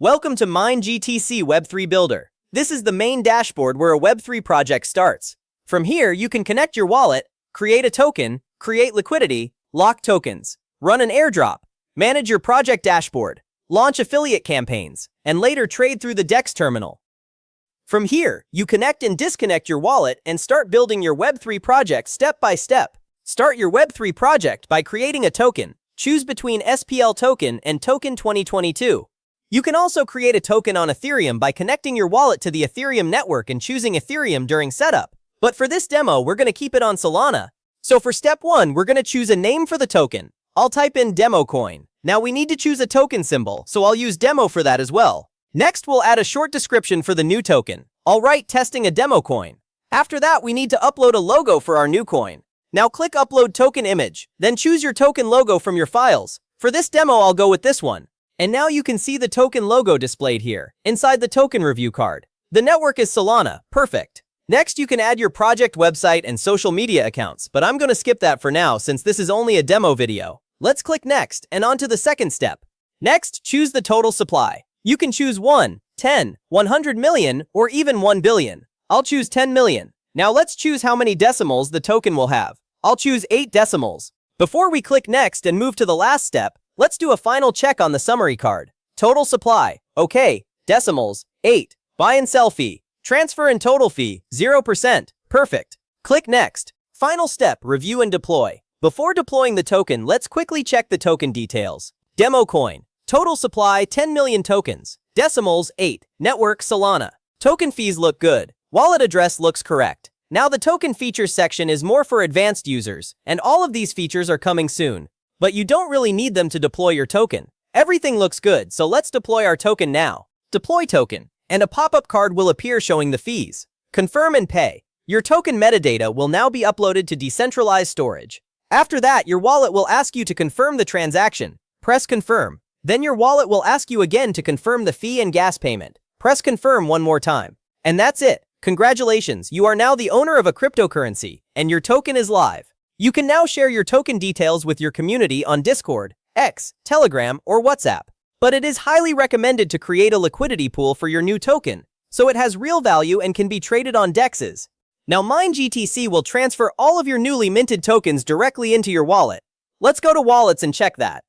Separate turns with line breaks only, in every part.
Welcome to MindGTC Web3 Builder. This is the main dashboard where a Web3 project starts. From here, you can connect your wallet, create a token, create liquidity, lock tokens, run an airdrop, manage your project dashboard, launch affiliate campaigns, and later trade through the DEX terminal. From here, you connect and disconnect your wallet and start building your Web3 project step by step. Start your Web3 project by creating a token. Choose between SPL token and token 2022. You can also create a token on Ethereum by connecting your wallet to the Ethereum network and choosing Ethereum during setup. But for this demo, we're going to keep it on Solana. So for step 1, we're going to choose a name for the token. I'll type in demo coin. Now we need to choose a token symbol, so I'll use demo for that as well. Next, we'll add a short description for the new token. I'll write testing a demo coin. After that, we need to upload a logo for our new coin. Now click upload token image, then choose your token logo from your files. For this demo, I'll go with this one. And now you can see the token logo displayed here, inside the token review card. The network is Solana, perfect. Next, you can add your project website and social media accounts, but I'm going to skip that for now since this is only a demo video. Let's click next and on to the second step. Next, choose the total supply. You can choose 1, 10, 100 million, or even 1 billion. I'll choose 10 million. Now let's choose how many decimals the token will have. I'll choose 8 decimals. Before we click next and move to the last step, let's do a final check on the summary card. Total supply, okay. Decimals, 8. Buy and sell fee, transfer and total fee, 0%, perfect. Click next. Final step, review and deploy. Before deploying the token, let's quickly check the token details. Demo coin, total supply 10 million tokens, decimals 8, network Solana. Token fees look good, wallet address looks correct. Now the token features section is more for advanced users, and all of these features are coming soon. But you don't really need them to deploy your token. Everything looks good, so let's deploy our token now. Deploy token, and a pop-up card will appear showing the fees. Confirm and pay. Your token metadata will now be uploaded to decentralized storage. After that, your wallet will ask you to confirm the transaction. Press confirm. Then your wallet will ask you again to confirm the fee and gas payment. Press confirm one more time. And that's it. Congratulations, you are now the owner of a cryptocurrency, and your token is live. You can now share your token details with your community on Discord, X, Telegram, or WhatsApp. But it is highly recommended to create a liquidity pool for your new token, so it has real value and can be traded on DEXs. Now MindGTC will transfer all of your newly minted tokens directly into your wallet. Let's go to wallets and check that.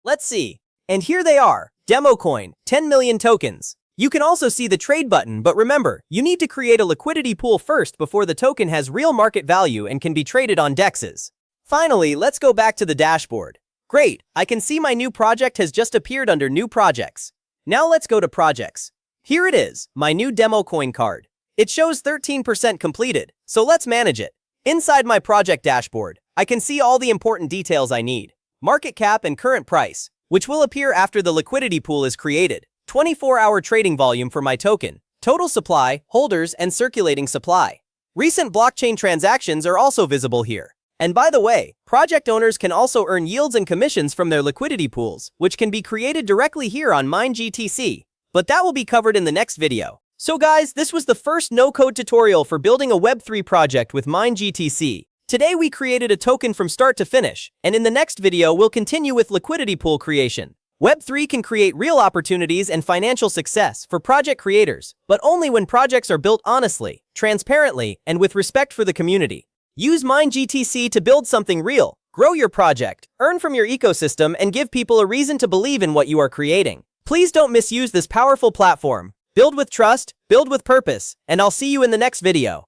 Let's see. And here they are. Demo coin, 10 million tokens. You can also see the trade button, but remember, you need to create a liquidity pool first before the token has real market value and can be traded on DEXs. Finally, let's go back to the dashboard. Great, I can see my new project has just appeared under new projects. Now let's go to projects. Here it is, my new demo coin card. It shows 13% completed, so let's manage it. Inside my project dashboard, I can see all the important details I need. Market cap and current price, which will appear after the liquidity pool is created. 24-hour trading volume for my token, total supply, holders, and circulating supply. Recent blockchain transactions are also visible here. And by the way, project owners can also earn yields and commissions from their liquidity pools, which can be created directly here on MindGTC. But that will be covered in the next video. So guys, this was the first no-code tutorial for building a Web3 project with MindGTC. Today we created a token from start to finish, and in the next video we'll continue with liquidity pool creation. Web3 can create real opportunities and financial success for project creators, but only when projects are built honestly, transparently, and with respect for the community. Use MindGTC to build something real, grow your project, earn from your ecosystem, and give people a reason to believe in what you are creating. Please don't misuse this powerful platform. Build with trust, build with purpose, and I'll see you in the next video.